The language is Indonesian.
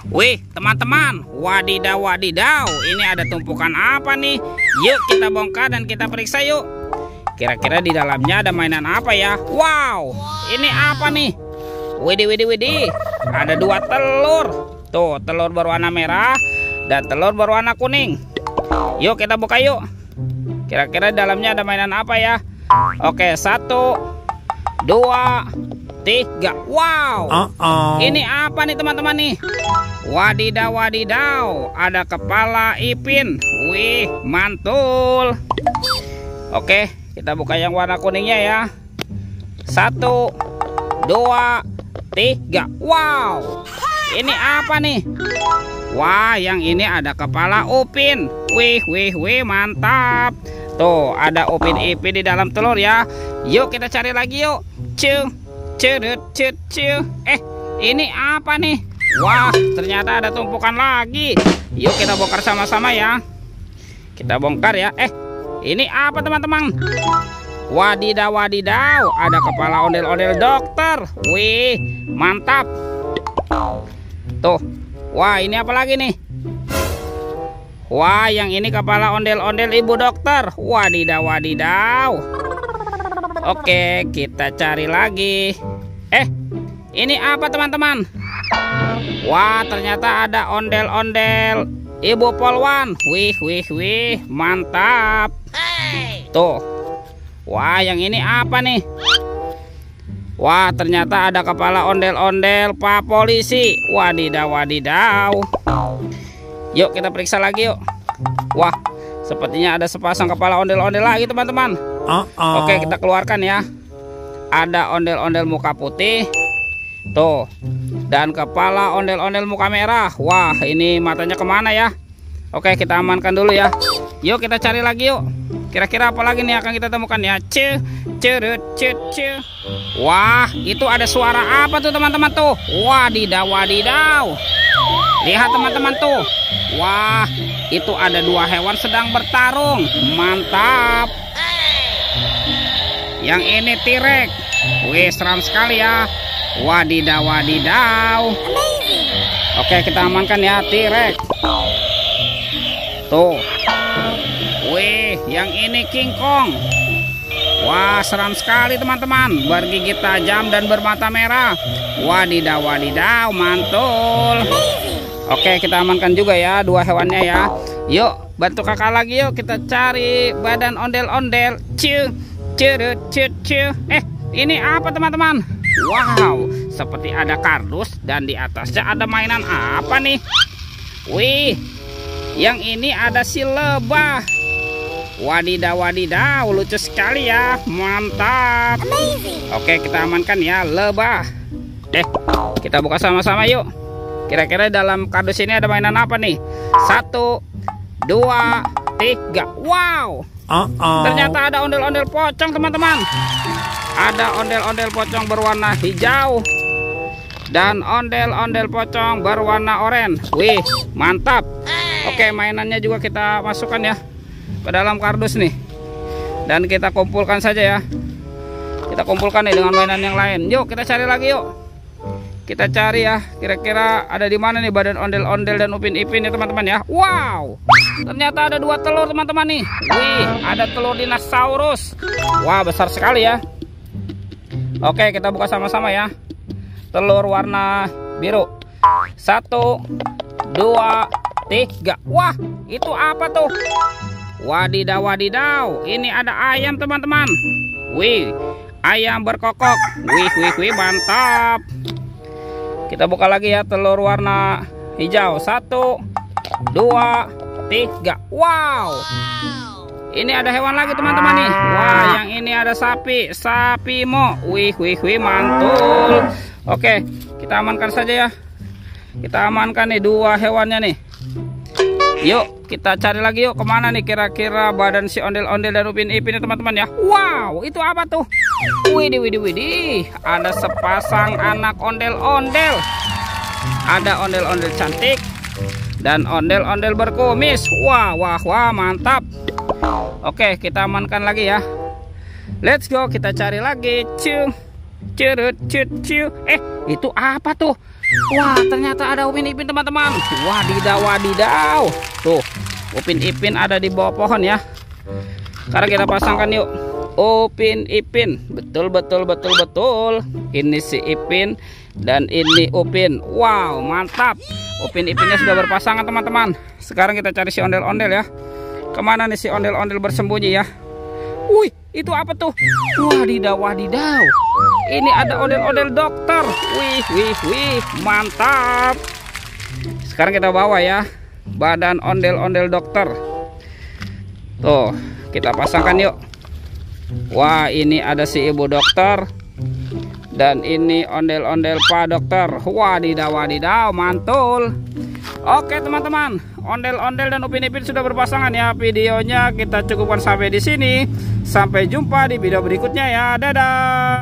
Wih, teman-teman, wadidaw wadidaw, ini ada tumpukan apa nih? Yuk kita bongkar dan kita periksa yuk. Kira-kira di dalamnya ada mainan apa ya? Wow, ini apa nih? Widih, widih, widih, ada 2 telur. Tuh, telur berwarna merah dan telur berwarna kuning. Yuk kita buka yuk. Kira-kira di dalamnya ada mainan apa ya? Oke, 1, 2, 3. Wow, ini apa nih teman-teman nih? Wadidaw wadidaw, ada kepala Ipin. Wih, mantul. Oke, kita buka yang warna kuningnya ya. 1, 2, 3. Wow, ini apa nih? Wah, yang ini ada kepala Upin. Wih, wih, wih, mantap. Tuh, ada Upin Ipin di dalam telur ya. Yuk kita cari lagi yuk. Ini apa nih? Wah, ternyata ada tumpukan lagi. Yuk kita bongkar sama-sama ya. Kita bongkar ya. Ini apa teman-teman? Wadidaw wadidaw, ada kepala ondel-ondel dokter. Wih, mantap. Tuh. Wah, ini apa lagi nih? Wah, yang ini kepala ondel-ondel ibu dokter. Wadidaw wadidaw. Oke, kita cari lagi. Ini apa teman-teman? Wah, ternyata ada ondel-ondel ibu polwan. Wih, wih, wih, mantap. Tuh. Wah, yang ini apa nih? Wah, ternyata ada kepala ondel-ondel Pak Polisi. Wadidaw wadidaw. Yuk kita periksa lagi yuk. Wah, sepertinya ada sepasang kepala ondel-ondel lagi teman-teman. Oke, kita keluarkan ya. Ada ondel-ondel muka putih. Tuh. Dan kepala ondel-ondel muka merah. Wah, ini matanya kemana ya? Oke, kita amankan dulu ya. Yuk kita cari lagi yuk. Kira-kira apa lagi nih akan kita temukan ya? Wah, itu ada suara apa tuh teman-teman tuh? Wadidaw wadidaw. Lihat teman-teman tuh. Wah, itu ada 2 hewan sedang bertarung. Mantap. Yang ini T-Rex. Wih, seram sekali ya. Wadidaw wadidaw. Oke, kita amankan ya T-Rex. Tuh. Wih, yang ini King Kong. Wah, seram sekali teman-teman. Bergigit tajam dan bermata merah. Wadidaw wadidaw, mantul. Oke, kita amankan juga ya 2 hewannya ya. Yuk, bantu kakak lagi yuk. Kita cari badan ondel-ondel. Ini apa teman-teman? Wow, seperti ada kardus dan di atasnya ada mainan apa nih? Wih, yang ini ada si lebah. Wadidaw wadidaw, lucu sekali ya. Mantap. Oke, kita amankan ya lebah. Kita buka sama-sama yuk. Kira-kira dalam kardus ini ada mainan apa nih? 1, 2, 3. Wow, ternyata ada ondel-ondel pocong teman-teman. Ada ondel-ondel pocong berwarna hijau dan ondel-ondel pocong berwarna oranye. Wih, mantap. Oke, mainannya juga kita masukkan ya ke dalam kardus nih. Dan kita kumpulkan saja ya. Kita kumpulkan nih dengan mainan yang lain. Yuk kita cari lagi yuk. Kita cari ya, kira-kira ada di mana nih badan ondel-ondel dan Upin Ipin ya teman-teman ya. Wow, ternyata ada 2 telur teman-teman nih. Wih, ada telur dinosaurus. Wah, besar sekali ya. Oke, kita buka sama-sama ya. Telur warna biru. 1, 2, 3. Wah, itu apa tuh? Wadidaw wadidaw, ini ada ayam teman-teman. Wih, ayam berkokok. Wih, wih, wih, mantap. Kita buka lagi ya telur warna hijau. 1, 2, 3. Wow, ini ada hewan lagi teman-teman nih. Wah, yang ini ada sapi. Sapi mo. Wih, wih, wih, mantul. Oke, kita amankan saja ya. Kita amankan nih 2 hewannya nih. Yuk kita cari lagi yuk. Kemana nih kira-kira badan si ondel-ondel dan Upin Ipin ya teman-teman ya. Wow, itu apa tuh? Widih, widih, widih, ada sepasang anak ondel-ondel. Ada ondel-ondel cantik dan ondel-ondel berkumis. Wah, wah, wah, mantap. Oke, kita amankan lagi ya. Let's go, kita cari lagi. Itu apa tuh? Wah, ternyata ada Upin Ipin teman-teman. Wadidaw, wadidaw. Tuh, Upin Ipin ada di bawah pohon ya. Sekarang kita pasangkan yuk. Upin Ipin. Betul, betul, betul, betul. Ini si Ipin dan ini Upin. Wow, mantap. Upin Ipinnya sudah berpasangan teman-teman. Sekarang kita cari si ondel-ondel ya. Kemana nih si ondel-ondel bersembunyi ya? Wih, itu apa tuh? Wadidaw, wadidaw. Ini ada ondel-ondel dokter. Wih, wih, wih, mantap. Sekarang kita bawa ya badan ondel-ondel dokter. Tuh, kita pasangkan yuk. Wah, ini ada si ibu dokter. Dan ini ondel-ondel pak dokter. Wadidaw, wadidaw, mantul. Oke teman-teman, ondel-ondel dan Upin Ipin sudah berpasangan ya. Videonya kita cukupkan sampai di sini. Sampai jumpa di video berikutnya ya. Dadah.